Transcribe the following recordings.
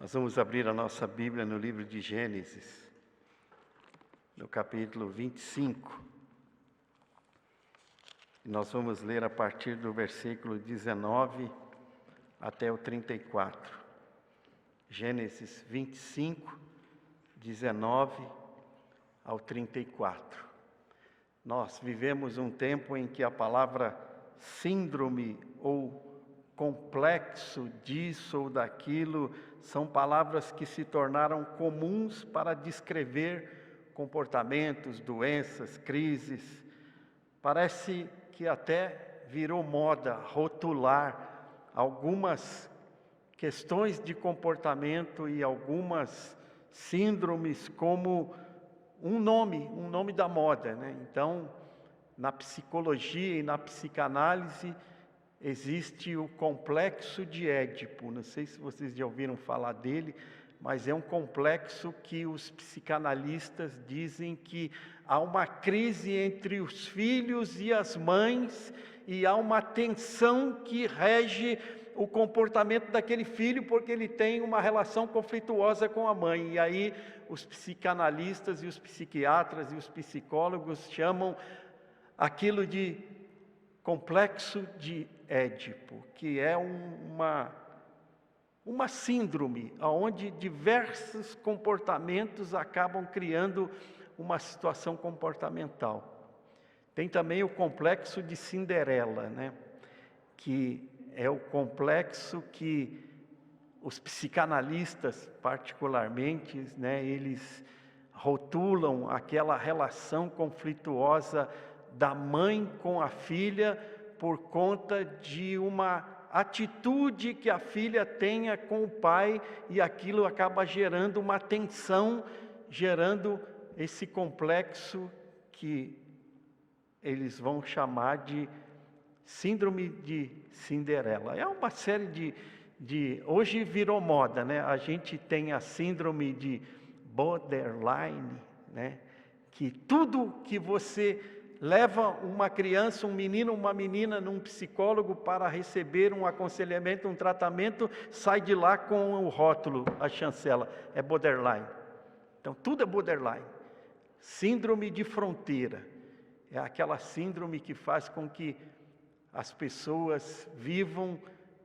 Nós vamos abrir a nossa Bíblia no livro de Gênesis, no capítulo 25. E nós vamos ler a partir do versículo 19 até o 34. Gênesis 25, 19 ao 34. Nós vivemos um tempo em que a palavra síndrome ou complexo disso ou daquilo são palavras que se tornaram comuns para descrever comportamentos, doenças, crises. Parece que até virou moda rotular algumas questões de comportamento e algumas síndromes como um nome da moda, né? Então, na psicologia e na psicanálise, existe o complexo de Édipo. Não sei se vocês já ouviram falar dele, mas é um complexo que os psicanalistas dizem que há uma crise entre os filhos e as mães, e há uma tensão que rege o comportamento daquele filho, porque ele tem uma relação conflituosa com a mãe. E aí os psicanalistas e os psiquiatras e os psicólogos chamam aquilo de complexo de Édipo, que é uma síndrome, onde diversos comportamentos acabam criando uma situação comportamental. Tem também o complexo de Cinderela, né? Que é o complexo que os psicanalistas, particularmente, né, eles rotulam aquela relação conflituosa da mãe com a filha por conta de uma atitude que a filha tenha com o pai, e aquilo acaba gerando uma tensão, gerando esse complexo que eles vão chamar de síndrome de Cinderela. É uma série hoje virou moda, né? A gente tem a síndrome de borderline, né? Que tudo que você leva uma criança, um menino, uma menina num psicólogo para receber um aconselhamento, um tratamento, sai de lá com o rótulo, a chancela, é borderline. Então tudo é borderline. Síndrome de fronteira, é aquela síndrome que faz com que as pessoas vivam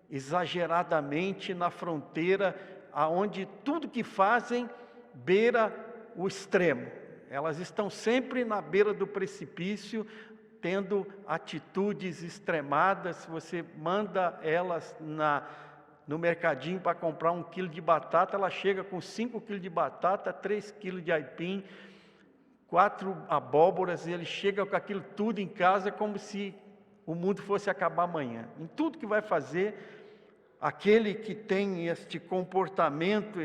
exageradamente na fronteira, aonde tudo que fazem beira o extremo. Elas estão sempre na beira do precipício, tendo atitudes extremadas. Se você manda elas no mercadinho para comprar 1 quilo de batata, ela chega com 5 quilos de batata, 3 quilos de aipim, 4 abóboras, e ele chega com aquilo tudo em casa como se o mundo fosse acabar amanhã. Em tudo que vai fazer, aquele que tem esse comportamento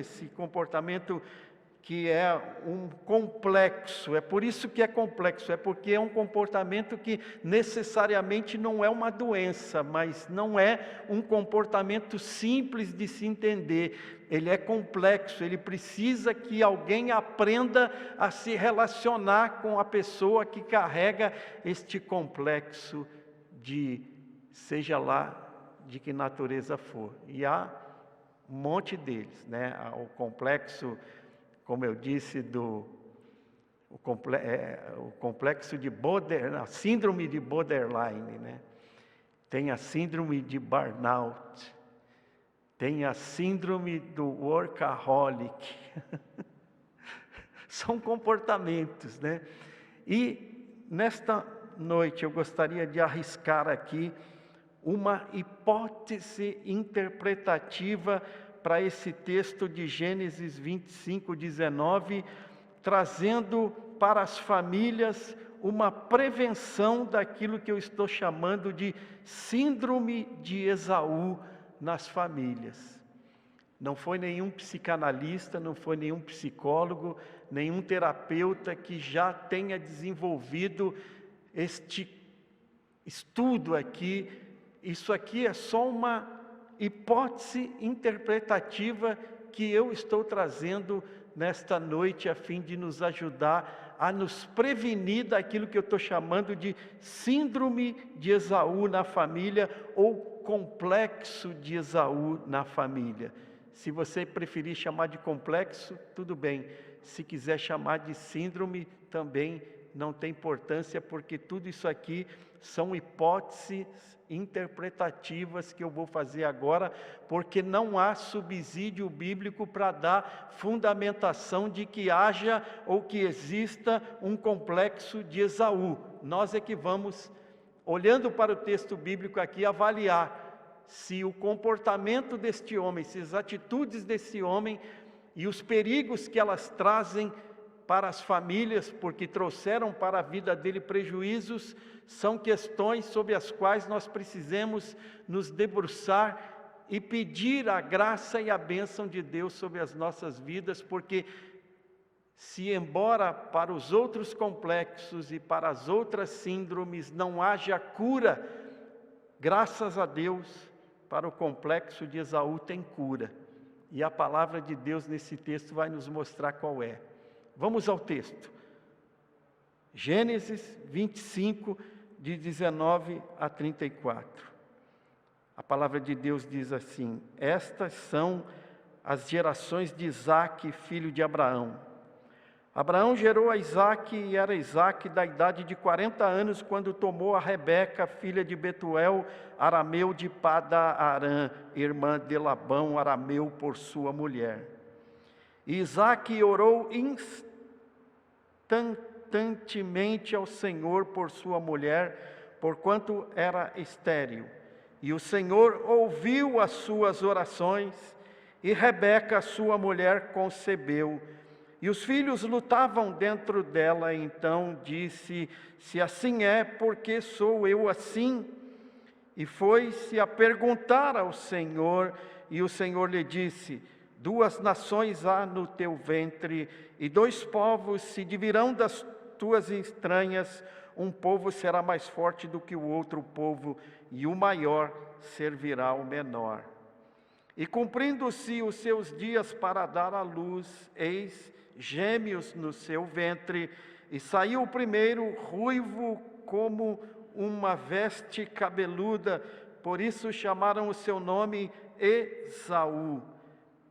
que é um complexo, é por isso que é complexo, é porque é um comportamento que necessariamente não é uma doença, mas não é um comportamento simples de se entender, ele é complexo, ele precisa que alguém aprenda a se relacionar com a pessoa que carrega este complexo seja lá de que natureza for. E há um monte deles, né? O complexo, como eu disse, o complexo de a síndrome de borderline, né? Tem a síndrome de burnout, tem a síndrome do workaholic. São comportamentos, né? E nesta noite eu gostaria de arriscar aqui uma hipótese interpretativa para esse texto de Gênesis 25, 19, trazendo para as famílias uma prevenção daquilo que eu estou chamando de síndrome de Esaú nas famílias. Não foi nenhum psicanalista, não foi nenhum psicólogo, nenhum terapeuta que já tenha desenvolvido este estudo aqui. Isso aqui é só uma hipótese interpretativa que eu estou trazendo nesta noite a fim de nos ajudar a nos prevenir daquilo que eu estou chamando de síndrome de Esaú na família ou complexo de Esaú na família. Se você preferir chamar de complexo, tudo bem. Se quiser chamar de síndrome, também não tem importância, porque tudo isso aqui são hipóteses interpretativas que eu vou fazer agora, porque não há subsídio bíblico para dar fundamentação de que haja ou que exista um complexo de Esaú. Nós é que vamos, olhando para o texto bíblico aqui, avaliar se o comportamento deste homem, se as atitudes desse homem e os perigos que elas trazem para as famílias, porque trouxeram para a vida dele prejuízos, são questões sobre as quais nós precisamos nos debruçar e pedir a graça e a bênção de Deus sobre as nossas vidas, porque se embora para os outros complexos e para as outras síndromes não haja cura, graças a Deus, para o complexo de Esaú tem cura. E a palavra de Deus nesse texto vai nos mostrar qual é. Vamos ao texto. Gênesis 25, de 19 a 34. A palavra de Deus diz assim: estas são as gerações de Isaque, filho de Abraão. Abraão gerou a Isaque, e era Isaque da idade de 40 anos, quando tomou a Rebeca, filha de Betuel, arameu de Pada-Arã, irmã de Labão, arameu, por sua mulher. E Isaque orou instantaneamente ao Senhor por sua mulher, porquanto era estéril. E o Senhor ouviu as suas orações, e Rebeca, sua mulher, concebeu. E os filhos lutavam dentro dela, então disse: se assim é, por que sou eu assim? E foi-se a perguntar ao Senhor, e o Senhor lhe disse: 2 nações há no teu ventre, e 2 povos se divirão das tuas entranhas, um povo será mais forte do que o outro povo, e o maior servirá ao menor. E cumprindo-se os seus dias para dar à luz, eis gêmeos no seu ventre, e saiu o primeiro ruivo como uma veste cabeluda, por isso chamaram o seu nome Esaú.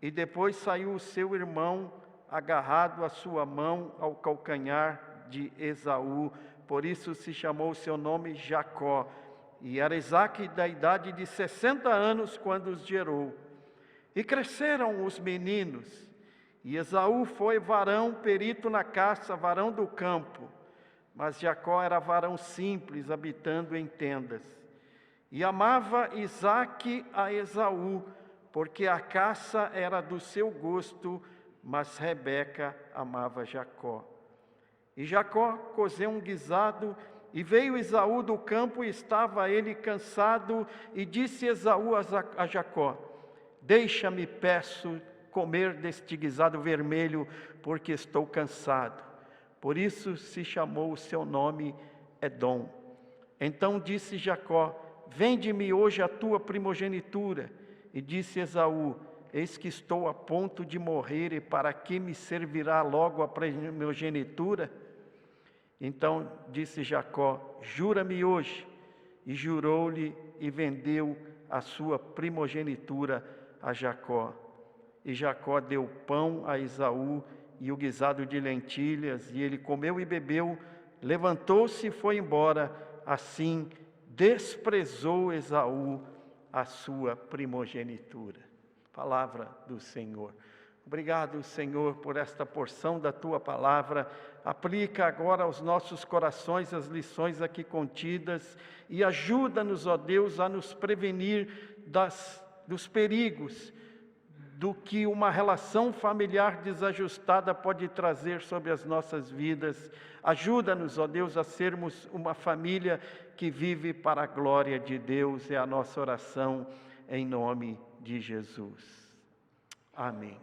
E depois saiu o seu irmão, agarrado a sua mão ao calcanhar de Esaú, por isso se chamou o seu nome Jacó. E era Isaque da idade de 60 anos quando os gerou. E cresceram os meninos, e Esaú foi varão perito na caça, varão do campo, mas Jacó era varão simples, habitando em tendas. E amava Isaque a Esaú, porque a caça era do seu gosto, mas Rebeca amava Jacó. E Jacó cozeu um guisado, e veio Esaú do campo, e estava ele cansado, e disse Esaú a Jacó: deixa-me, peço, comer deste guisado vermelho, porque estou cansado. Por isso se chamou o seu nome Edom. Então disse Jacó: vende-me hoje a tua primogenitura. E disse Esaú: eis que estou a ponto de morrer, e para que me servirá logo a primogenitura? Então disse Jacó: jura-me hoje. E jurou-lhe, e vendeu a sua primogenitura a Jacó. E Jacó deu pão a Esaú e o guisado de lentilhas, e ele comeu e bebeu, levantou-se e foi embora. Assim desprezou Esaú a sua primogenitura. Palavra do Senhor. Obrigado, Senhor, por esta porção da Tua palavra. Aplica agora aos nossos corações as lições aqui contidas e ajuda-nos, ó Deus, a nos prevenir dos perigos do que uma relação familiar desajustada pode trazer sobre as nossas vidas. Ajuda-nos, ó Deus, a sermos uma família que vive para a glória de Deus. É a nossa oração em nome de Jesus. Amém.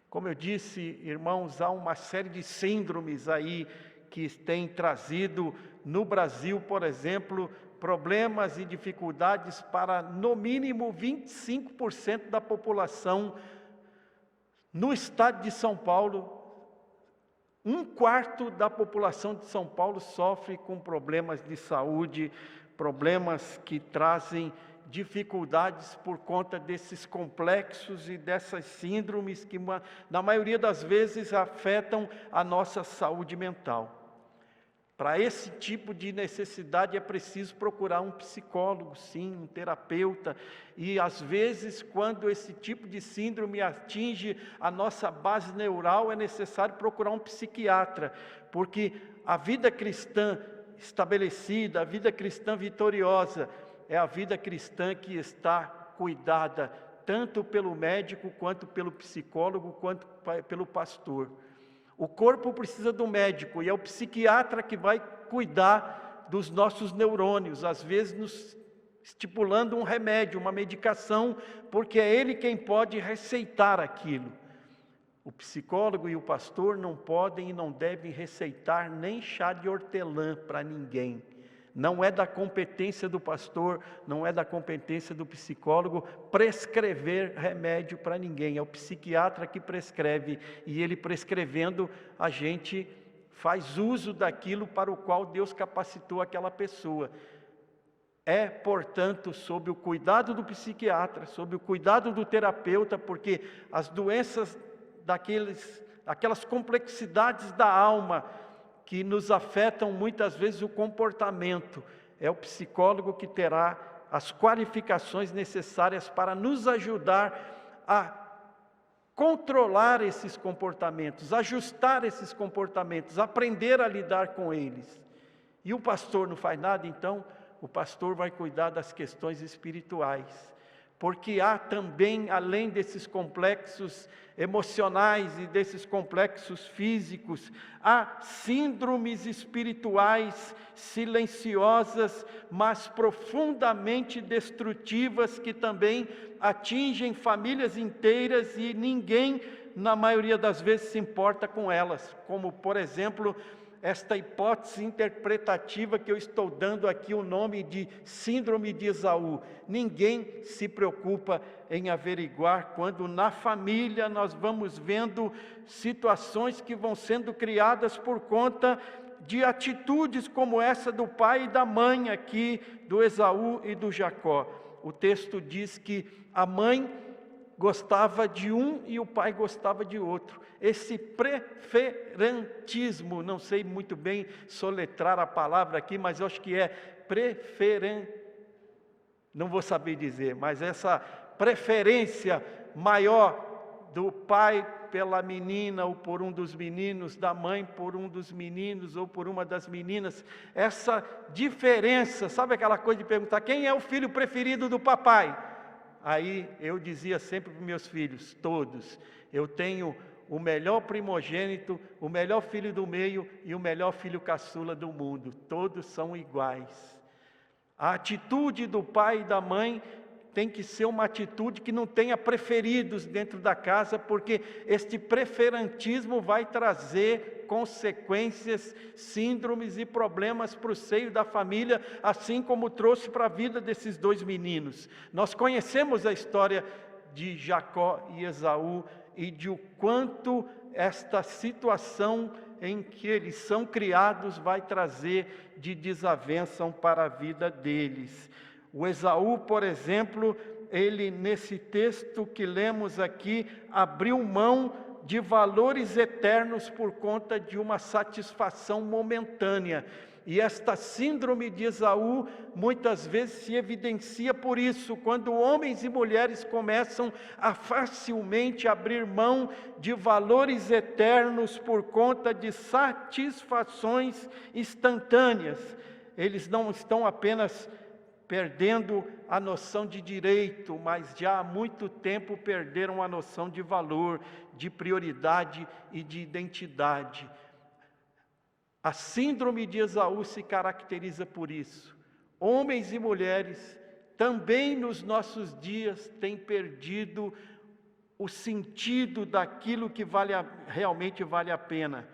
Como eu disse, irmãos, há uma série de síndromes aí que têm trazido no Brasil, por exemplo, problemas e dificuldades para, no mínimo, 25% da população. No estado de São Paulo, 1/4 da população de São Paulo sofre com problemas de saúde, problemas que trazem dificuldades por conta desses complexos e dessas síndromes que, na maioria das vezes, afetam a nossa saúde mental. Para esse tipo de necessidade é preciso procurar um psicólogo, sim, um terapeuta. E às vezes, quando esse tipo de síndrome atinge a nossa base neural, é necessário procurar um psiquiatra, porque a vida cristã estabelecida, a vida cristã vitoriosa, é a vida cristã que está cuidada tanto pelo médico, quanto pelo psicólogo, quanto pelo pastor. O corpo precisa do médico e é o psiquiatra que vai cuidar dos nossos neurônios, às vezes nos estipulando um remédio, uma medicação, porque é ele quem pode receitar aquilo. O psicólogo e o pastor não podem e não devem receitar nem chá de hortelã para ninguém. Não é da competência do pastor, não é da competência do psicólogo prescrever remédio para ninguém. É o psiquiatra que prescreve, e ele prescrevendo, a gente faz uso daquilo para o qual Deus capacitou aquela pessoa. É, portanto, sob o cuidado do psiquiatra, sob o cuidado do terapeuta, porque as doenças aquelas complexidades da alma que nos afetam muitas vezes o comportamento, é o psicólogo que terá as qualificações necessárias para nos ajudar a controlar esses comportamentos, ajustar esses comportamentos, aprender a lidar com eles. E o pastor não faz nada, então o pastor vai cuidar das questões espirituais, porque há também, além desses complexos emocionais e desses complexos físicos, há síndromes espirituais silenciosas, mas profundamente destrutivas, que também atingem famílias inteiras e ninguém, na maioria das vezes, se importa com elas, como, por exemplo, esta hipótese interpretativa que eu estou dando aqui o nome de síndrome de Esaú. Ninguém se preocupa em averiguar quando na família nós vamos vendo situações que vão sendo criadas por conta de atitudes como essa do pai e da mãe aqui, do Esaú e do Jacó. O texto diz que a mãe gostava de um e o pai gostava de outro. Esse preferentismo, não sei muito bem soletrar a palavra aqui, mas eu acho que é não vou saber dizer, mas essa preferência maior do pai pela menina ou por um dos meninos, da mãe por um dos meninos ou por uma das meninas, essa diferença, sabe aquela coisa de perguntar quem é o filho preferido do papai? Aí eu dizia sempre para os meus filhos, todos, eu tenho o melhor primogênito, o melhor filho do meio e o melhor filho caçula do mundo, todos são iguais. A atitude do pai e da mãe tem que ser uma atitude que não tenha preferidos dentro da casa, porque este preferentismo vai trazer consequências, síndromes e problemas para o seio da família, assim como trouxe para a vida desses dois meninos. Nós conhecemos a história de Jacó e Esaú e de o quanto esta situação em que eles são criados vai trazer de desavença para a vida deles. O Esaú, por exemplo, ele nesse texto que lemos aqui, abriu mão de valores eternos por conta de uma satisfação momentânea. E esta síndrome de Esaú muitas vezes se evidencia por isso, quando homens e mulheres começam a facilmente abrir mão de valores eternos por conta de satisfações instantâneas. Eles não estão apenas perdendo a noção de direito, mas já há muito tempo perderam a noção de valor, de prioridade e de identidade. A síndrome de Esaú se caracteriza por isso. Homens e mulheres, também nos nossos dias, têm perdido o sentido daquilo que realmente vale a pena.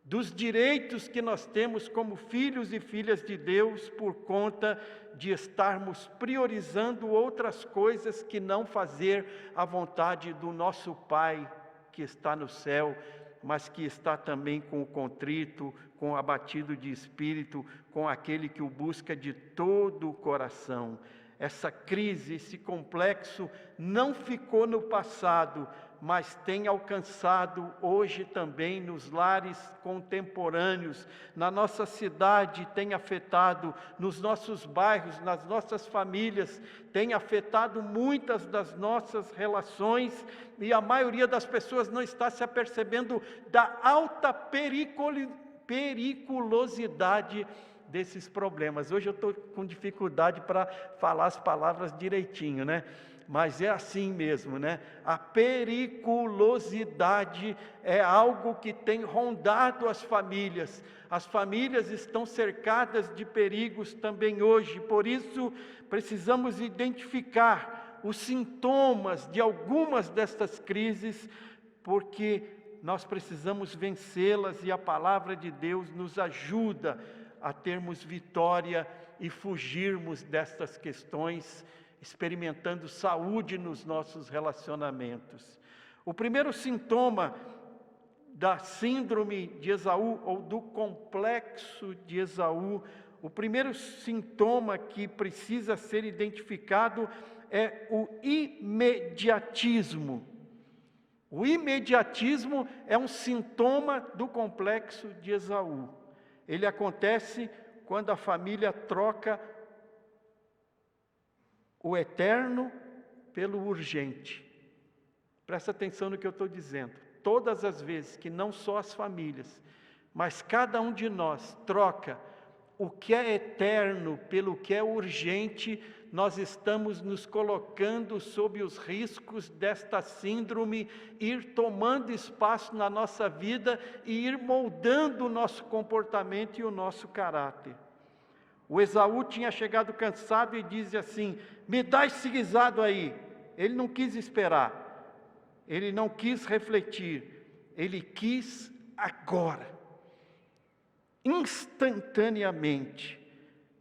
Dos direitos que nós temos como filhos e filhas de Deus, por conta de estarmos priorizando outras coisas que não fazer a vontade do nosso Pai que está no céu, mas que está também com o contrito, com o abatido de espírito, com aquele que o busca de todo o coração. essa crise, esse complexo não ficou no passado, mas tem alcançado hoje também nos lares contemporâneos, na nossa cidade, tem afetado nos nossos bairros, nas nossas famílias, tem afetado muitas das nossas relações, e a maioria das pessoas não está se apercebendo da alta periculosidade desses problemas. Hoje eu estou com dificuldade para falar as palavras direitinho, né? Mas é assim mesmo, né? A periculosidade é algo que tem rondado as famílias. As famílias estão cercadas de perigos também hoje. Por isso, precisamos identificar os sintomas de algumas destas crises, porque nós precisamos vencê-las e a palavra de Deus nos ajuda a termos vitória e fugirmos destas questões, experimentando saúde nos nossos relacionamentos. O primeiro sintoma da síndrome de Esaú, ou do complexo de Esaú, o primeiro sintoma que precisa ser identificado é o imediatismo. O imediatismo é um sintoma do complexo de Esaú. Ele acontece quando a família troca o eterno pelo urgente. Presta atenção no que eu estou dizendo. Todas as vezes que não só as famílias, mas cada um de nós troca o que é eterno pelo que é urgente, nós estamos nos colocando sob os riscos desta síndrome, ir tomando espaço na nossa vida e ir moldando o nosso comportamento e o nosso caráter. O Esaú tinha chegado cansado e dizia assim: me dá esse guisado aí. Ele não quis esperar, ele não quis refletir, ele quis agora, instantaneamente.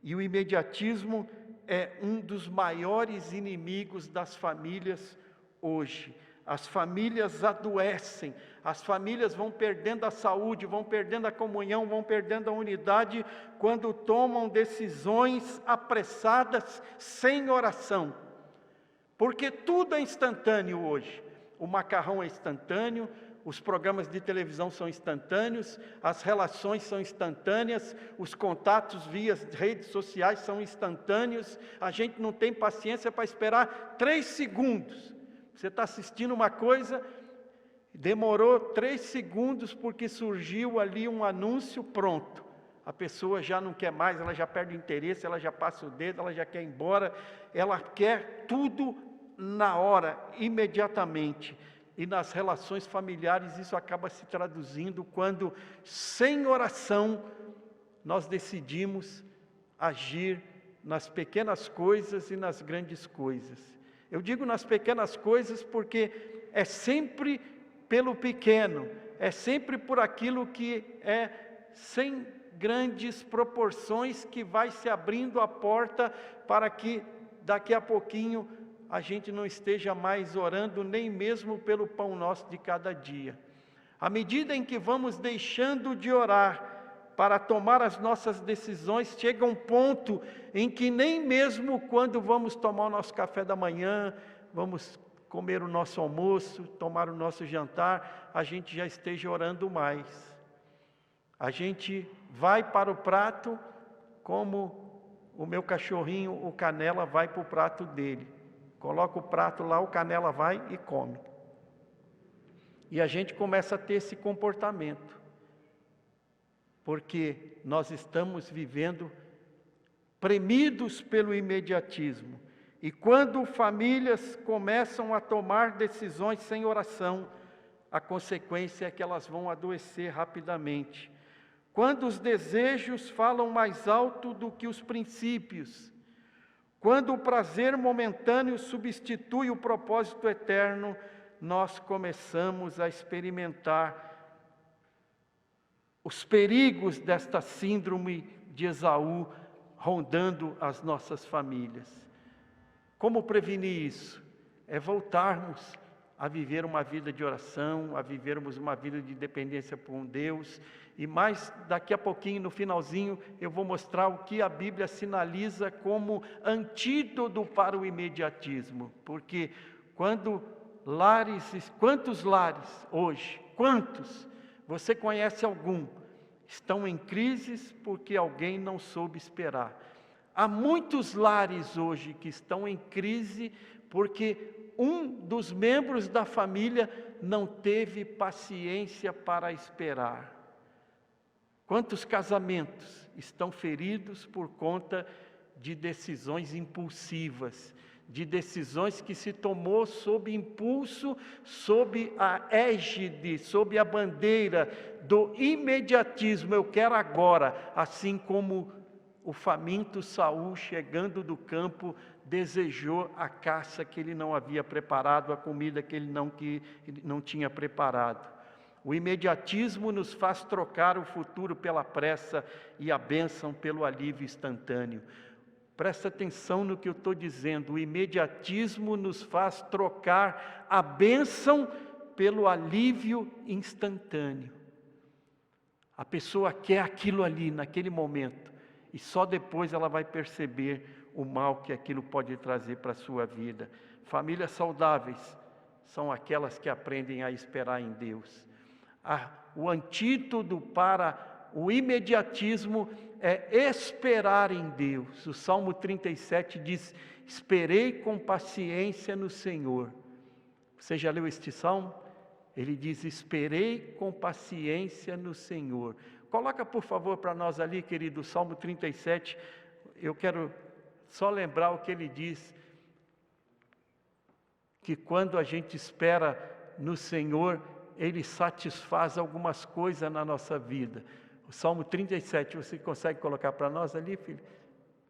E o imediatismo é um dos maiores inimigos das famílias hoje. As famílias adoecem, as famílias vão perdendo a saúde, vão perdendo a comunhão, vão perdendo a unidade, quando tomam decisões apressadas, sem oração. Porque tudo é instantâneo hoje. O macarrão é instantâneo, os programas de televisão são instantâneos, as relações são instantâneas, os contatos via redes sociais são instantâneos, a gente não tem paciência para esperar 3 segundos. Você está assistindo uma coisa, demorou 3 segundos porque surgiu ali um anúncio, pronto. A pessoa já não quer mais, ela já perde o interesse, ela já passa o dedo, ela já quer ir embora, ela quer tudo na hora, imediatamente. E nas relações familiares isso acaba se traduzindo quando, sem oração, nós decidimos agir nas pequenas coisas e nas grandes coisas. Eu digo nas pequenas coisas porque é sempre pelo pequeno, é sempre por aquilo que é sem grandes proporções que vai se abrindo a porta para que daqui a pouquinho a gente não esteja mais orando nem mesmo pelo pão nosso de cada dia. À medida em que vamos deixando de orar para tomar as nossas decisões, chega um ponto em que nem mesmo quando vamos tomar o nosso café da manhã, vamos comer o nosso almoço, tomar o nosso jantar, a gente já esteja orando mais. A gente vai para o prato como o meu cachorrinho, o Canela, vai para o prato dele. Coloca o prato lá, o Canela vai e come. E a gente começa a ter esse comportamento, porque nós estamos vivendo premidos pelo imediatismo. E quando famílias começam a tomar decisões sem oração, a consequência é que elas vão adoecer rapidamente. Quando os desejos falam mais alto do que os princípios, quando o prazer momentâneo substitui o propósito eterno, nós começamos a experimentar os perigos desta síndrome de Esaú rondando as nossas famílias. Como prevenir isso? É voltarmos a viver uma vida de oração, a vivermos uma vida de dependência com Deus. E mais daqui a pouquinho, no finalzinho, eu vou mostrar o que a Bíblia sinaliza como antídoto para o imediatismo. Porque quantos lares hoje, você conhece algum, estão em crises porque alguém não soube esperar. Há muitos lares hoje que estão em crise porque um dos membros da família não teve paciência para esperar. Quantos casamentos estão feridos por conta de decisões impulsivas, de decisões que se tomou sob impulso, sob a égide, sob a bandeira do imediatismo, eu quero agora, assim como o faminto Saul, chegando do campo, desejou a caça que ele não havia preparado, a comida que ele não tinha preparado. O imediatismo nos faz trocar o futuro pela pressa e a bênção pelo alívio instantâneo. Presta atenção no que eu estou dizendo, o imediatismo nos faz trocar a bênção pelo alívio instantâneo. A pessoa quer aquilo ali, naquele momento, e só depois ela vai perceber o mal que aquilo pode trazer para a sua vida. Famílias saudáveis são aquelas que aprendem a esperar em Deus. O antídoto para o imediatismo é esperar em Deus. O Salmo 37 diz: esperei com paciência no Senhor. Você já leu este salmo? Ele diz: esperei com paciência no Senhor. Coloca por favor para nós ali, querido, o Salmo 37. Eu quero só lembrar o que ele diz, que quando a gente espera no Senhor, Ele satisfaz algumas coisas na nossa vida. O Salmo 37, você consegue colocar para nós ali, filho?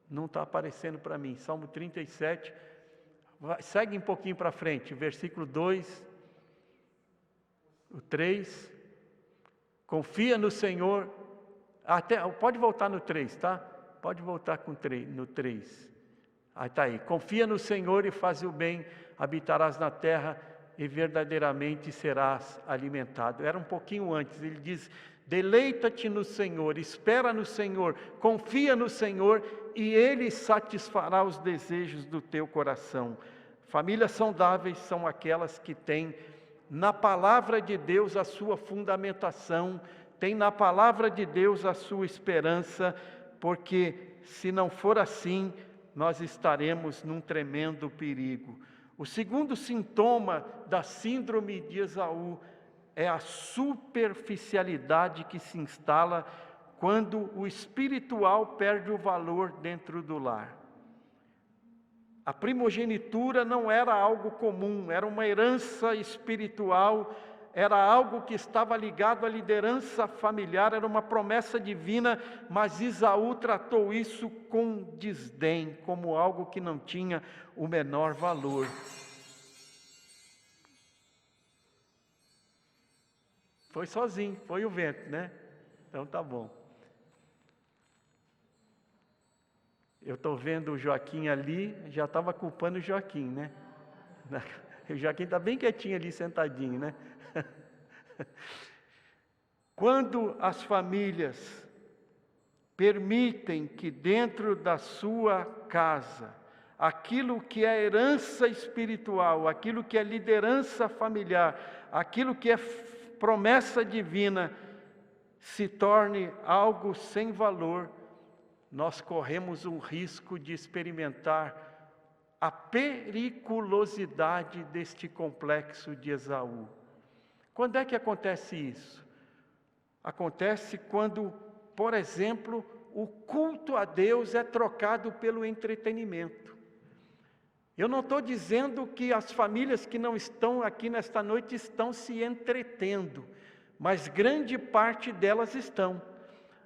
Não está aparecendo para mim. Salmo 37, segue um pouquinho para frente, versículo 2, o 3, confia no Senhor, pode voltar no 3, tá? Pode voltar no 3. Aí está aí, confia no Senhor e faz o bem, habitarás na terra e verdadeiramente serás alimentado. Era um pouquinho antes, ele diz: deleita-te no Senhor, espera no Senhor, confia no Senhor e Ele satisfará os desejos do teu coração. Famílias saudáveis são aquelas que têm na palavra de Deus a sua fundamentação, têm na palavra de Deus a sua esperança, porque se não for assim, nós estaremos num tremendo perigo. O segundo sintoma da síndrome de Esaú é a superficialidade que se instala quando o espiritual perde o valor dentro do lar. A primogenitura não era algo comum, era uma herança espiritual, era algo que estava ligado à liderança familiar, era uma promessa divina, mas Esaú tratou isso com desdém, como algo que não tinha o menor valor. Foi sozinho, foi o vento, né? Então tá bom. Eu estou vendo o Joaquim ali, já estava culpando o Joaquim, né? O Joaquim está bem quietinho ali, sentadinho, né? Quando as famílias permitem que dentro da sua casa, aquilo que é herança espiritual, aquilo que é liderança familiar, aquilo que é promessa divina, se torne algo sem valor, nós corremos o risco de experimentar a periculosidade deste complexo de Esaú. Quando é que acontece isso? Acontece quando, por exemplo, o culto a Deus é trocado pelo entretenimento. Eu não estou dizendo que as famílias que não estão aqui nesta noite estão se entretendo, mas grande parte delas estão.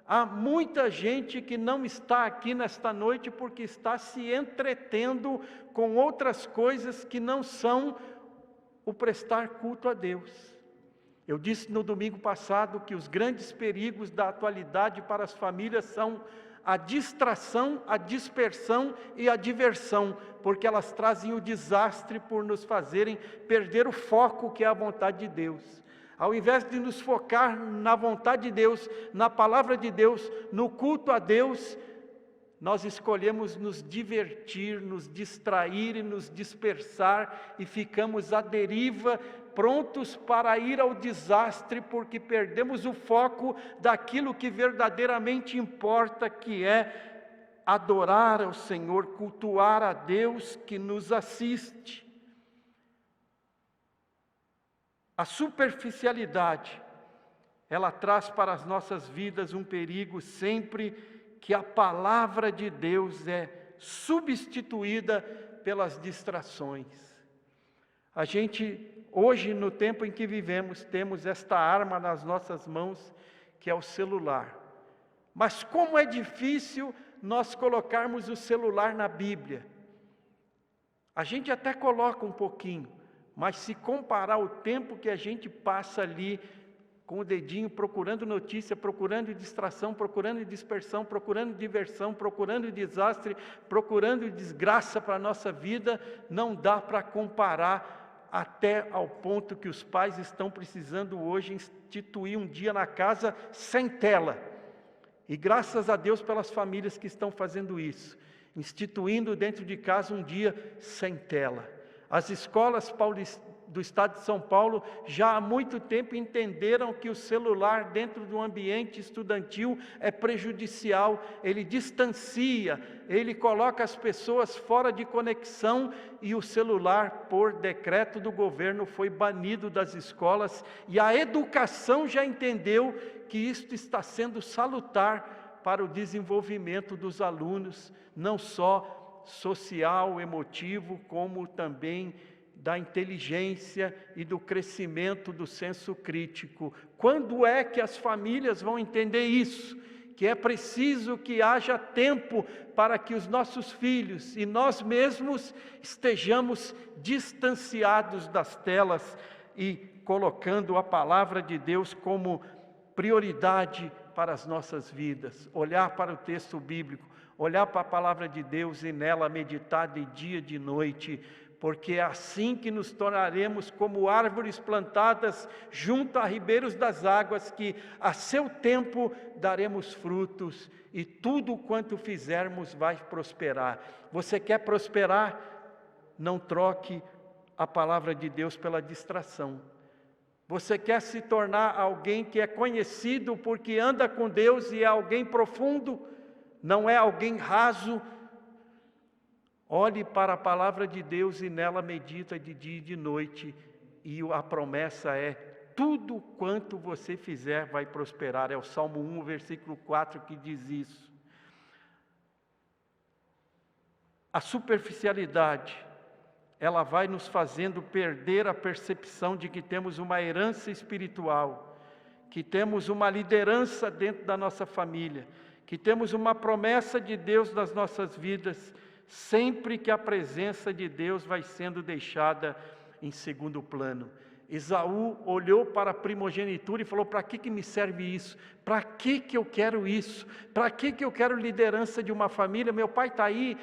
Há muita gente que não está aqui nesta noite porque está se entretendo com outras coisas que não são o prestar culto a Deus. Eu disse no domingo passado que os grandes perigos da atualidade para as famílias são a distração, a dispersão e a diversão, porque elas trazem o desastre por nos fazerem perder o foco que é a vontade de Deus. Ao invés de nos focar na vontade de Deus, na palavra de Deus, no culto a Deus, nós escolhemos nos divertir, nos distrair e nos dispersar e ficamos à deriva, prontos para ir ao desastre, porque perdemos o foco daquilo que verdadeiramente importa, que é adorar ao Senhor, cultuar a Deus que nos assiste. A superficialidade, ela traz para as nossas vidas um perigo sempre que a palavra de Deus é substituída pelas distrações. A gente, hoje, no tempo em que vivemos, temos esta arma nas nossas mãos, que é o celular. Mas como é difícil nós colocarmos o celular na Bíblia. A gente até coloca um pouquinho, mas se comparar o tempo que a gente passa ali com o dedinho procurando notícia, procurando distração, procurando dispersão, procurando diversão, procurando desastre, procurando desgraça para a nossa vida, não dá para comparar, até ao ponto que os pais estão precisando hoje instituir um dia na casa sem tela. E graças a Deus pelas famílias que estão fazendo isso, instituindo dentro de casa um dia sem tela. As escolas do estado de São Paulo já há muito tempo entenderam que o celular dentro do ambiente estudantil é prejudicial, ele distancia, ele coloca as pessoas fora de conexão, e o celular, por decreto do governo, foi banido das escolas, e a educação já entendeu que isto está sendo salutar para o desenvolvimento dos alunos, não só social, emotivo, como também da inteligência e do crescimento do senso crítico. Quando é que as famílias vão entender isso? Que é preciso que haja tempo para que os nossos filhos e nós mesmos estejamos distanciados das telas e colocando a palavra de Deus como prioridade para as nossas vidas. Olhar para o texto bíblico, olhar para a palavra de Deus e nela meditar de dia e de noite, porque é assim que nos tornaremos como árvores plantadas junto a ribeiros das águas, que a seu tempo daremos frutos, e tudo quanto fizermos vai prosperar. Você quer prosperar? Não troque a palavra de Deus pela distração. Você quer se tornar alguém que é conhecido porque anda com Deus e é alguém profundo, não é alguém raso? Olhe para a palavra de Deus e nela medita de dia e de noite, e a promessa é: tudo quanto você fizer vai prosperar. É o Salmo 1, versículo 4 que diz isso. A superficialidade, ela vai nos fazendo perder a percepção de que temos uma herança espiritual, que temos uma liderança dentro da nossa família, que temos uma promessa de Deus nas nossas vidas, sempre que a presença de Deus vai sendo deixada em segundo plano. Esaú olhou para a primogenitura e falou: para que me serve isso? Para que eu quero isso? Para que eu quero liderança de uma família? Meu pai está aí.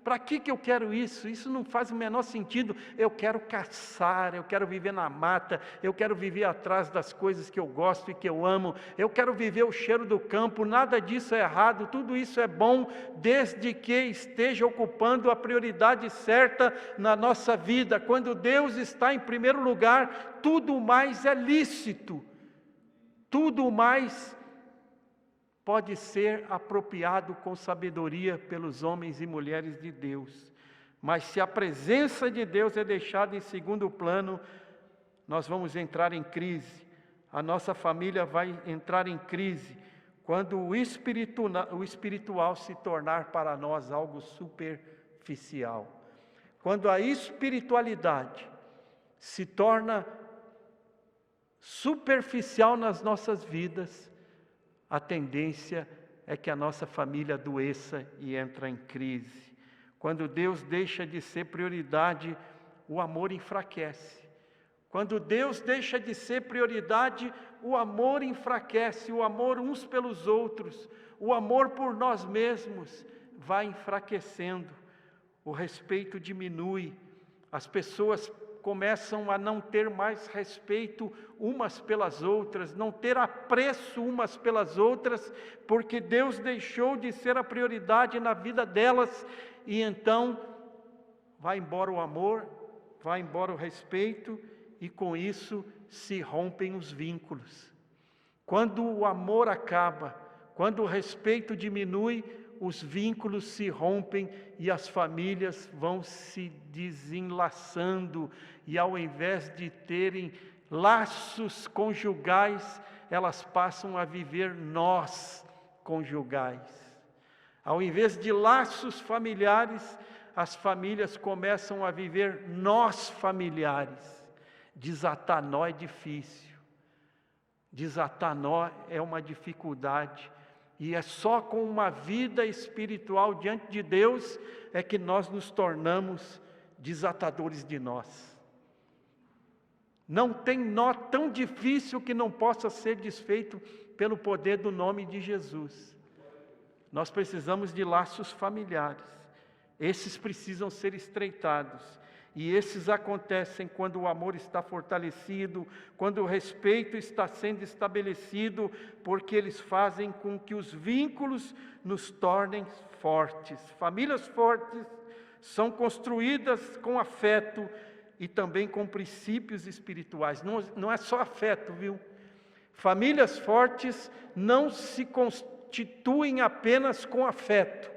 Para que eu quero isso? Isso não faz o menor sentido. Eu quero caçar, eu quero viver na mata, eu quero viver atrás das coisas que eu gosto e que eu amo, eu quero viver o cheiro do campo. Nada disso é errado, tudo isso é bom, desde que esteja ocupando a prioridade certa na nossa vida. Quando Deus está em primeiro lugar, tudo mais é lícito, tudo mais pode ser apropriado com sabedoria pelos homens e mulheres de Deus. Mas se a presença de Deus é deixada em segundo plano, nós vamos entrar em crise. A nossa família vai entrar em crise quando o espiritual se tornar para nós algo superficial. Quando a espiritualidade se torna superficial nas nossas vidas, a tendência é que a nossa família adoeça e entra em crise. Quando Deus deixa de ser prioridade, o amor enfraquece. Quando Deus deixa de ser prioridade, o amor enfraquece, o amor uns pelos outros, o amor por nós mesmos vai enfraquecendo, o respeito diminui, as pessoas começam a não ter mais respeito umas pelas outras, não ter apreço umas pelas outras, porque Deus deixou de ser a prioridade na vida delas, e então vai embora o amor, vai embora o respeito, e com isso se rompem os vínculos. Quando o amor acaba, quando o respeito diminui, os vínculos se rompem e as famílias vão se desenlaçando, e ao invés de terem laços conjugais, elas passam a viver nós conjugais. Ao invés de laços familiares, as famílias começam a viver nós familiares. Desatar nó é difícil, desatar nó é uma dificuldade, e é só com uma vida espiritual diante de Deus é que nós nos tornamos desatadores de nós. Não tem nó tão difícil que não possa ser desfeito pelo poder do nome de Jesus. Nós precisamos de laços familiares, esses precisam ser estreitados. E esses acontecem quando o amor está fortalecido, quando o respeito está sendo estabelecido, porque eles fazem com que os vínculos nos tornem fortes. Famílias fortes são construídas com afeto e também com princípios espirituais. Não é só afeto, viu? Famílias fortes não se constituem apenas com afeto,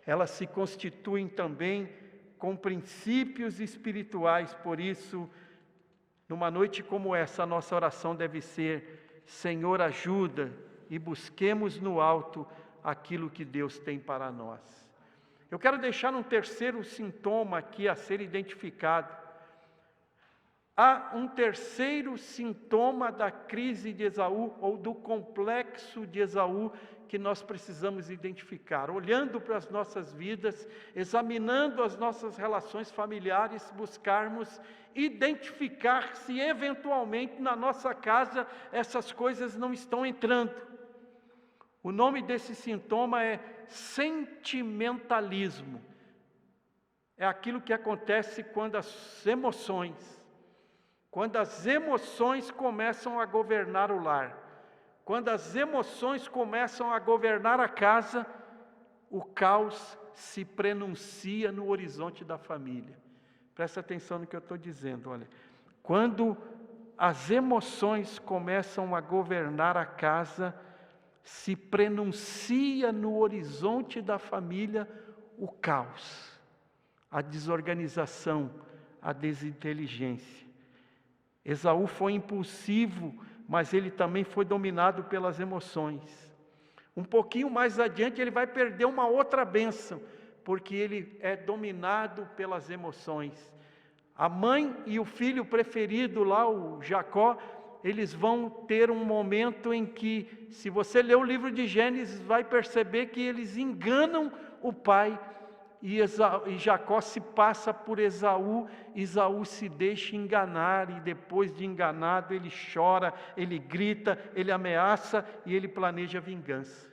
elas se constituem também com princípios espirituais. Por isso, numa noite como essa, a nossa oração deve ser: Senhor, ajuda, e busquemos no alto aquilo que Deus tem para nós. Eu quero deixar um terceiro sintoma aqui a ser identificado. Há um terceiro sintoma da crise de Esaú, ou do complexo de Esaú, que nós precisamos identificar. Olhando para as nossas vidas, examinando as nossas relações familiares, buscarmos identificar se eventualmente na nossa casa essas coisas não estão entrando. O nome desse sintoma é sentimentalismo. É aquilo que acontece quando as emoções começam a governar o lar, quando as emoções começam a governar a casa, o caos se prenuncia no horizonte da família. Presta atenção no que eu estou dizendo, olha. Quando as emoções começam a governar a casa, se prenuncia no horizonte da família o caos, a desorganização, a desinteligência. Esaú foi impulsivo, mas ele também foi dominado pelas emoções. Um pouquinho mais adiante ele vai perder uma outra bênção, porque ele é dominado pelas emoções. A mãe e o filho preferido lá, o Jacó, eles vão ter um momento em que, se você ler o livro de Gênesis, vai perceber que eles enganam o pai, e Jacó se passa por Esaú. Esaú se deixa enganar, e depois de enganado ele chora, ele grita, ele ameaça e ele planeja vingança.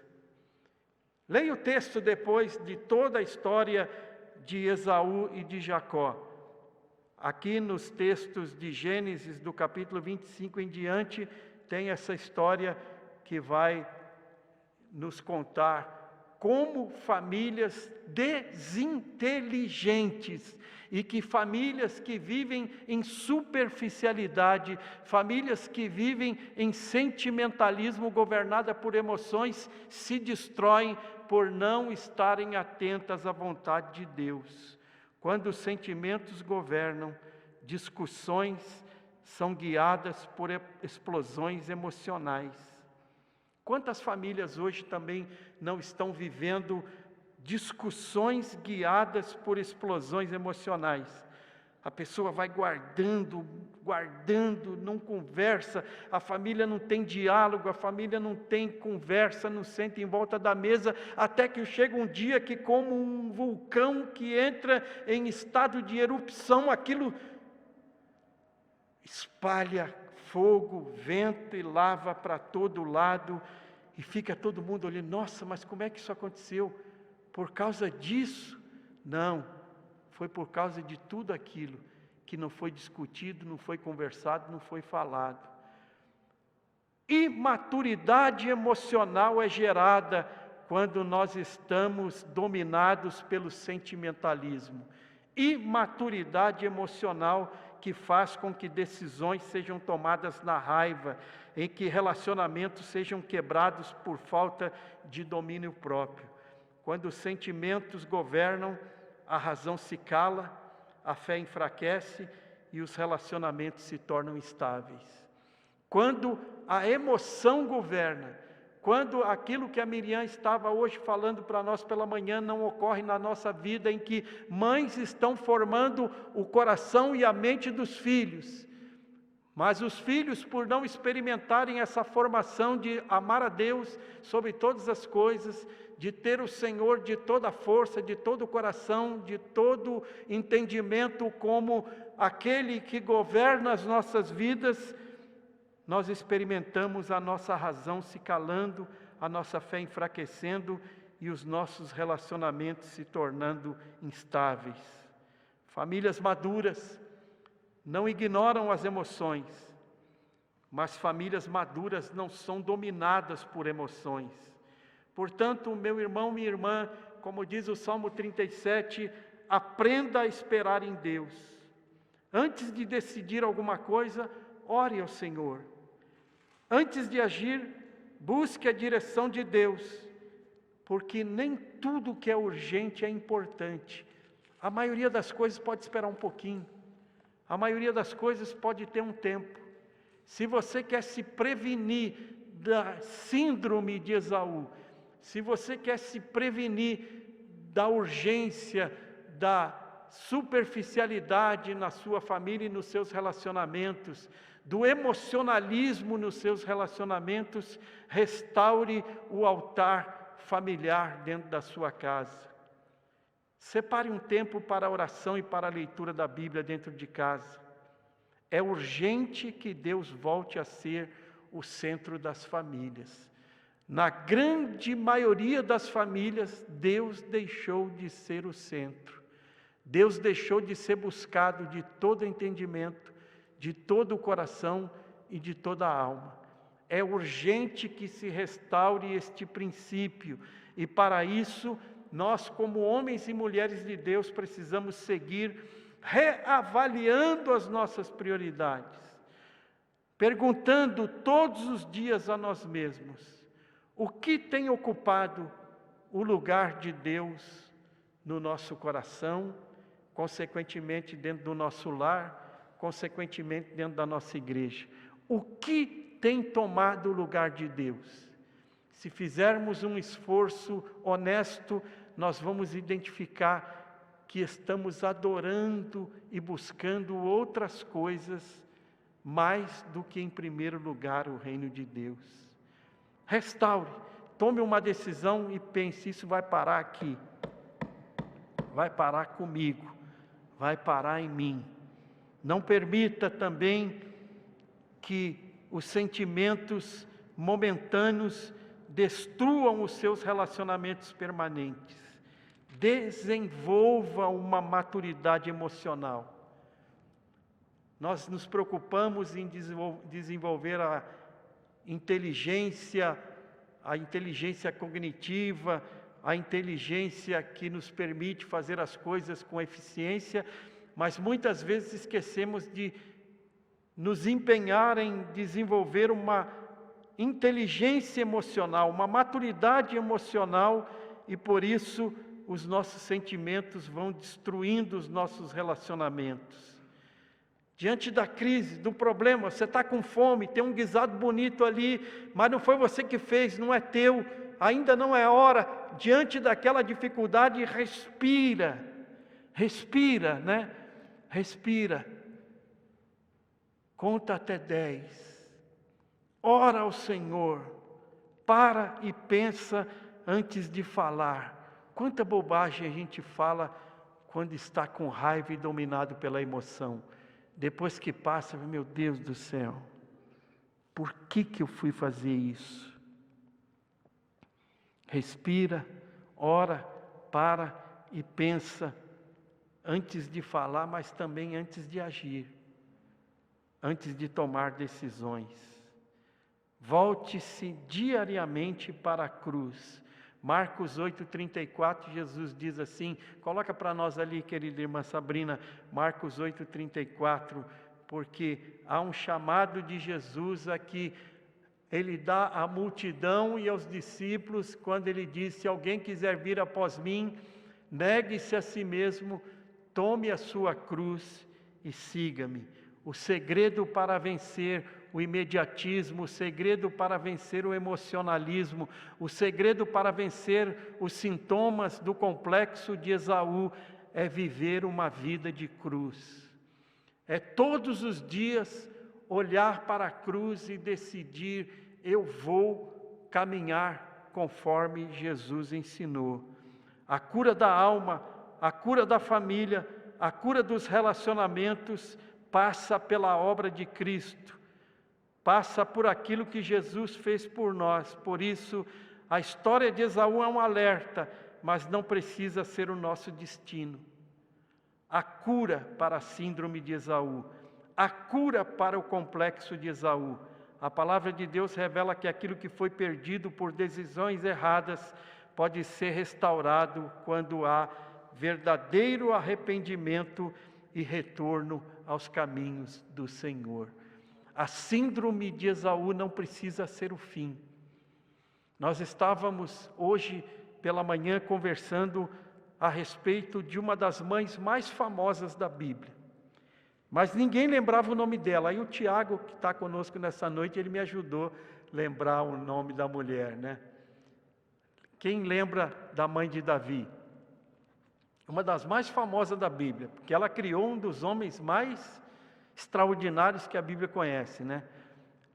Leia o texto depois de toda a história de Esaú e de Jacó. Aqui nos textos de Gênesis, do capítulo 25 em diante, tem essa história que vai nos contar como famílias desinteligentes, e que famílias que vivem em superficialidade, famílias que vivem em sentimentalismo governada por emoções, se destroem por não estarem atentas à vontade de Deus. Quando os sentimentos governam, discussões são guiadas por explosões emocionais. Quantas famílias hoje também não estão vivendo discussões guiadas por explosões emocionais? A pessoa vai guardando, não conversa, a família não tem diálogo, a família não tem conversa, não senta em volta da mesa, até que chega um dia que, como um vulcão que entra em estado de erupção, aquilo espalha fogo, vento e lava para todo lado, e fica todo mundo olhando, nossa, mas como é que isso aconteceu? Por causa disso? Não, foi por causa de tudo aquilo que não foi discutido, não foi conversado, não foi falado. Imaturidade emocional é gerada quando nós estamos dominados pelo sentimentalismo. Imaturidade emocional que faz com que decisões sejam tomadas na raiva, em que relacionamentos sejam quebrados por falta de domínio próprio. Quando os sentimentos governam, a razão se cala, a fé enfraquece e os relacionamentos se tornam instáveis. Quando a emoção governa, quando aquilo que a Miriam estava hoje falando para nós pela manhã não ocorre na nossa vida, em que mães estão formando o coração e a mente dos filhos, mas os filhos, por não experimentarem essa formação de amar a Deus sobre todas as coisas, de ter o Senhor de toda a força, de todo o coração, de todo entendimento como aquele que governa as nossas vidas, nós experimentamos a nossa razão se calando, a nossa fé enfraquecendo e os nossos relacionamentos se tornando instáveis. Famílias maduras não ignoram as emoções, mas famílias maduras não são dominadas por emoções. Portanto, meu irmão, minha irmã, como diz o Salmo 37, aprenda a esperar em Deus. Antes de decidir alguma coisa, ore ao Senhor. Antes de agir, busque a direção de Deus, porque nem tudo que é urgente é importante. A maioria das coisas pode esperar um pouquinho. A maioria das coisas pode ter um tempo. Se você quer se prevenir da síndrome de Esaú, se você quer se prevenir da urgência, da superficialidade na sua família e nos seus relacionamentos, do emocionalismo nos seus relacionamentos, restaure o altar familiar dentro da sua casa. Separe um tempo para a oração e para a leitura da Bíblia dentro de casa. É urgente que Deus volte a ser o centro das famílias. Na grande maioria das famílias, Deus deixou de ser o centro. Deus deixou de ser buscado de todo entendimento, de todo o coração e de toda a alma. É urgente que se restaure este princípio, e para isso, nós como homens e mulheres de Deus precisamos seguir reavaliando as nossas prioridades, perguntando todos os dias a nós mesmos, o que tem ocupado o lugar de Deus no nosso coração, consequentemente dentro do nosso lar, consequentemente dentro da nossa igreja. O que tem tomado o lugar de Deus? Se fizermos um esforço honesto, nós vamos identificar que estamos adorando e buscando outras coisas mais do que em primeiro lugar o reino de Deus. Restaure, tome uma decisão e pense, isso vai parar aqui, vai parar comigo, vai parar em mim. Não permita também que os sentimentos momentâneos destruam os seus relacionamentos permanentes. Desenvolva uma maturidade emocional. Nós nos preocupamos em desenvolver a inteligência cognitiva, a inteligência que nos permite fazer as coisas com eficiência, mas muitas vezes esquecemos de nos empenhar em desenvolver uma inteligência emocional, uma maturidade emocional, e por isso os nossos sentimentos vão destruindo os nossos relacionamentos. Diante da crise, do problema, você está com fome, tem um guisado bonito ali, mas não foi você que fez, não é teu, ainda não é hora. Diante daquela dificuldade, respira, né? Respira. Conta até 10. Ora ao Senhor. Para e pensa antes de falar. Quanta bobagem a gente fala quando está com raiva e dominado pela emoção. Depois que passa, meu Deus do céu, por que eu fui fazer isso? Respira, ora, para e pensa antes de falar, mas também antes de agir, antes de tomar decisões. Volte-se diariamente para a cruz. Marcos 8,34, Jesus diz assim, coloca para nós ali, querida irmã Sabrina, Marcos 8,34, porque há um chamado de Jesus aqui, ele dá à multidão e aos discípulos, quando ele diz, se alguém quiser vir após mim, negue-se a si mesmo, tome a sua cruz e siga-me. O segredo para vencer o imediatismo, o segredo para vencer o emocionalismo, o segredo para vencer os sintomas do complexo de Esaú é viver uma vida de cruz. É todos os dias olhar para a cruz e decidir, eu vou caminhar conforme Jesus ensinou. A cura da alma, a cura da família, a cura dos relacionamentos passa pela obra de Cristo, passa por aquilo que Jesus fez por nós. Por isso, a história de Esaú é um alerta, mas não precisa ser o nosso destino. A cura para a síndrome de Esaú, a cura para o complexo de Esaú. A palavra de Deus revela que aquilo que foi perdido por decisões erradas pode ser restaurado quando há verdadeiro arrependimento e retorno aos caminhos do Senhor. A síndrome de Esaú não precisa ser o fim. Nós estávamos hoje pela manhã conversando a respeito de uma das mães mais famosas da Bíblia. Mas ninguém lembrava o nome dela. Aí o Tiago, que está conosco nessa noite, ele me ajudou a lembrar o nome da mulher, né? Quem lembra da mãe de Davi? Uma das mais famosas da Bíblia, porque ela criou um dos homens mais extraordinários que a Bíblia conhece, né?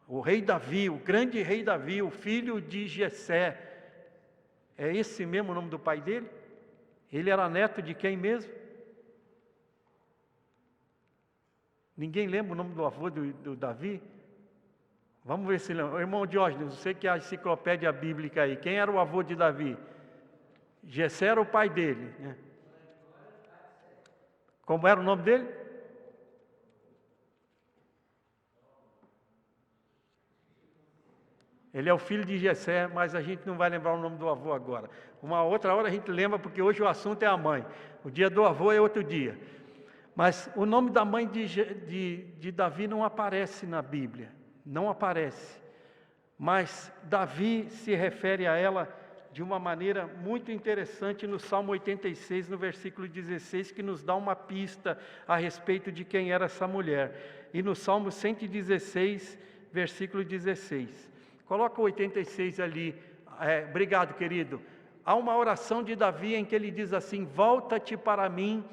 O rei Davi, o grande rei Davi, o filho de Jessé. É esse mesmo o nome do pai dele? Ele era neto de quem mesmo? Ninguém lembra o nome do avô do Davi? Vamos ver se lembra. Irmão Diógenes, você que é a enciclopédia bíblica aí, quem era o avô de Davi? Jessé era o pai dele, né? Como era o nome dele? Ele é o filho de Jessé, mas a gente não vai lembrar o nome do avô agora. Uma outra hora a gente lembra, porque hoje o assunto é a mãe. O dia do avô é outro dia. Mas o nome da mãe de Davi não aparece na Bíblia. Não aparece. Mas Davi se refere a ela de uma maneira muito interessante no Salmo 86, no versículo 16, que nos dá uma pista a respeito de quem era essa mulher. E no Salmo 116, versículo 16. Coloca o 86 ali. Obrigado, querido. Há uma oração de Davi em que ele diz assim: volta-te para mim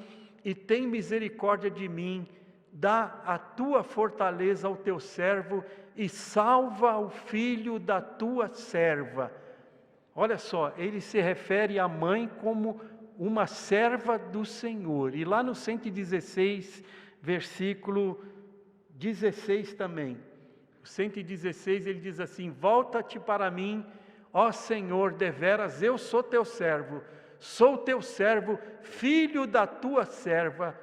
e tem misericórdia de mim, dá a tua fortaleza ao teu servo e salva o filho da tua serva. Olha só, ele se refere à mãe como uma serva do Senhor. E lá no 116, versículo 16 também. O 116 ele diz assim: volta-te para mim, ó Senhor, deveras eu sou teu servo, sou teu servo, filho da tua serva,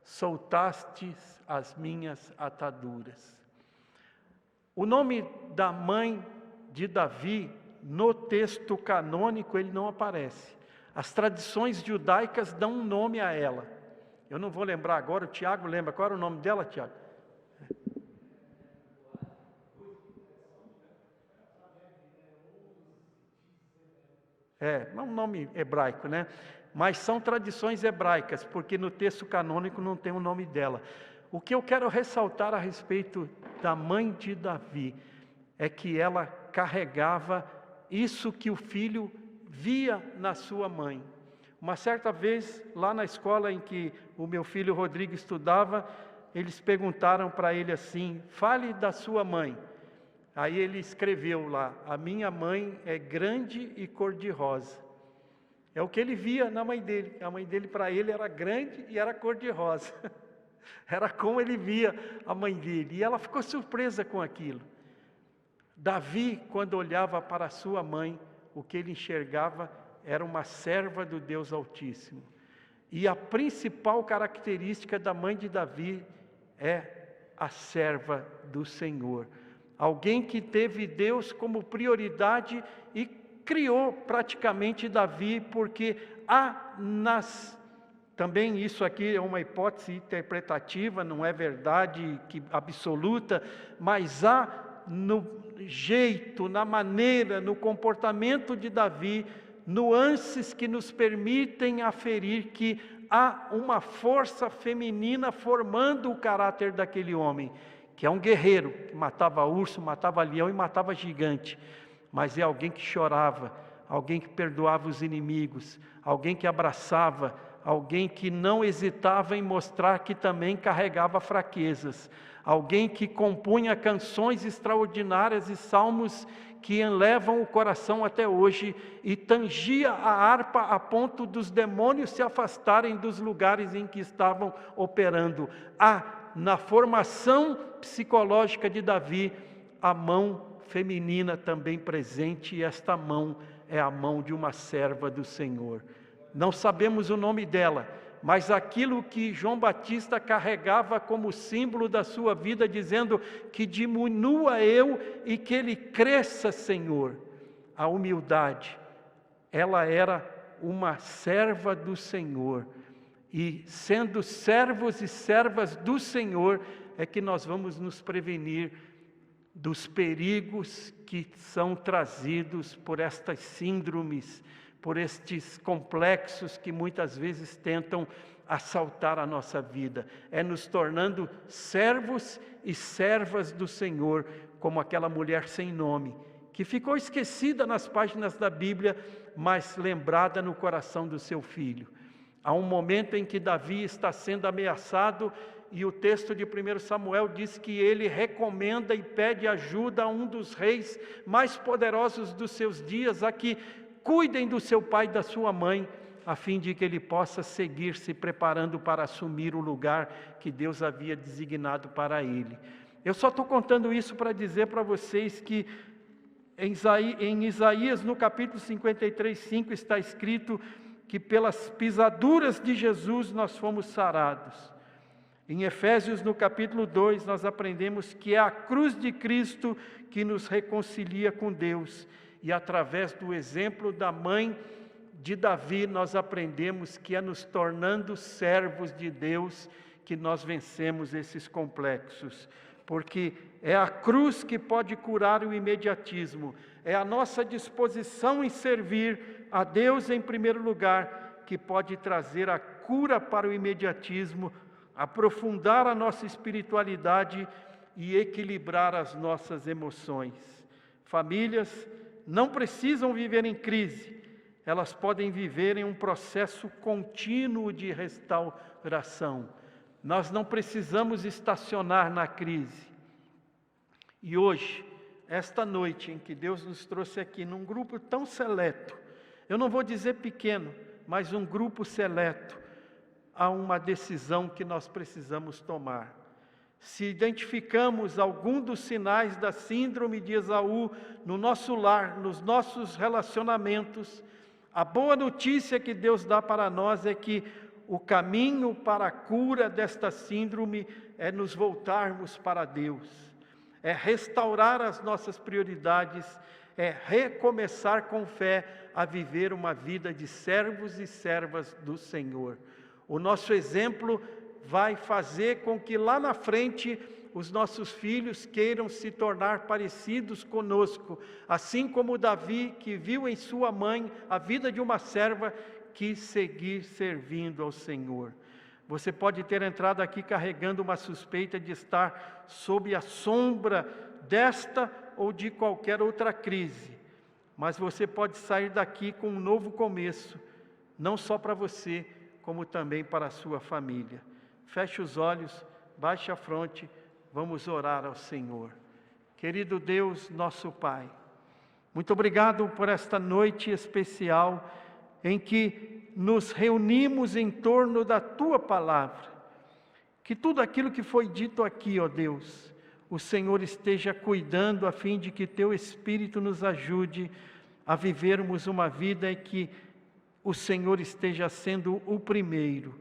soltastes as minhas ataduras. O nome da mãe de Davi, no texto canônico, ele não aparece. As tradições judaicas dão um nome a ela. Eu não vou lembrar agora, o Tiago lembra. Qual era o nome dela, Tiago? É um nome hebraico, né? Mas são tradições hebraicas, porque no texto canônico não tem o nome dela. O que eu quero ressaltar a respeito da mãe de Davi é que ela carregava isso que o filho via na sua mãe. Uma certa vez, lá na escola em que o meu filho Rodrigo estudava, eles perguntaram para ele assim: fale da sua mãe. Aí ele escreveu lá: a minha mãe é grande e cor-de-rosa. É o que ele via na mãe dele. A mãe dele para ele era grande e era cor-de-rosa. Era como ele via a mãe dele. E ela ficou surpresa com aquilo. Davi, quando olhava para sua mãe, o que ele enxergava era uma serva do Deus Altíssimo. E a principal característica da mãe de Davi é a serva do Senhor. Alguém que teve Deus como prioridade e criou praticamente Davi, porque também isso aqui é uma hipótese interpretativa, não é verdade absoluta, mas há no jeito, na maneira, no comportamento de Davi, nuances que nos permitem aferir que há uma força feminina formando o caráter daquele homem, que é um guerreiro, que matava urso, matava leão e matava gigante, mas é alguém que chorava, alguém que perdoava os inimigos, alguém que abraçava, alguém que não hesitava em mostrar que também carregava fraquezas, alguém que compunha canções extraordinárias e salmos que elevam o coração até hoje e tangia a harpa a ponto dos demônios se afastarem dos lugares em que estavam operando. Na formação psicológica de Davi, a mão feminina também presente, e esta mão é a mão de uma serva do Senhor. Não sabemos o nome dela, mas aquilo que João Batista carregava como símbolo da sua vida, dizendo que diminua eu e que ele cresça, Senhor, a humildade. Ela era uma serva do Senhor, e sendo servos e servas do Senhor, é que nós vamos nos prevenir dos perigos que são trazidos por estas síndromes, por estes complexos que muitas vezes tentam assaltar a nossa vida. É nos tornando servos e servas do Senhor, como aquela mulher sem nome, que ficou esquecida nas páginas da Bíblia, mas lembrada no coração do seu filho. Há um momento em que Davi está sendo ameaçado, e o texto de 1 Samuel diz que ele recomenda e pede ajuda a um dos reis mais poderosos dos seus dias, a que cuidem do seu pai e da sua mãe, a fim de que ele possa seguir se preparando para assumir o lugar que Deus havia designado para ele. Eu só estou contando isso para dizer para vocês que em Isaías, no capítulo 53, 5, está escrito que pelas pisaduras de Jesus nós fomos sarados. Em Efésios, no capítulo 2, nós aprendemos que é a cruz de Cristo que nos reconcilia com Deus. E através do exemplo da mãe de Davi, nós aprendemos que é nos tornando servos de Deus que nós vencemos esses complexos. Porque é a cruz que pode curar o imediatismo, é a nossa disposição em servir a Deus em primeiro lugar, que pode trazer a cura para o imediatismo, aprofundar a nossa espiritualidade e equilibrar as nossas emoções. Famílias não precisam viver em crise, elas podem viver em um processo contínuo de restauração. Nós não precisamos estacionar na crise. E hoje, esta noite em que Deus nos trouxe aqui, num grupo tão seleto, eu não vou dizer pequeno, mas um grupo seleto, há uma decisão que nós precisamos tomar. Se identificamos algum dos sinais da síndrome de Esaú no nosso lar, nos nossos relacionamentos, a boa notícia que Deus dá para nós é que o caminho para a cura desta síndrome é nos voltarmos para Deus, é restaurar as nossas prioridades, é recomeçar com fé a viver uma vida de servos e servas do Senhor. O nosso exemplo vai fazer com que lá na frente os nossos filhos queiram se tornar parecidos conosco, assim como Davi, que viu em sua mãe a vida de uma serva, quis seguir servindo ao Senhor. Você pode ter entrado aqui carregando uma suspeita de estar sob a sombra desta ou de qualquer outra crise, mas você pode sair daqui com um novo começo, não só para você, como também para a sua família. Feche os olhos, baixe a fronte, vamos orar ao Senhor. Querido Deus, nosso Pai, muito obrigado por esta noite especial em que nos reunimos em torno da Tua Palavra. Que tudo aquilo que foi dito aqui, ó Deus, o Senhor esteja cuidando a fim de que Teu Espírito nos ajude a vivermos uma vida em que o Senhor esteja sendo o primeiro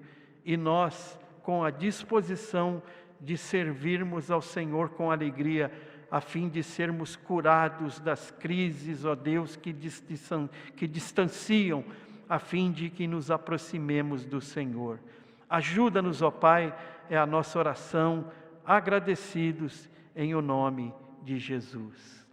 e nós com a disposição de servirmos ao Senhor com alegria, a fim de sermos curados das crises, ó Deus, que distanciam, a fim de que nos aproximemos do Senhor. Ajuda-nos, ó Pai, é a nossa oração, agradecidos em o nome de Jesus.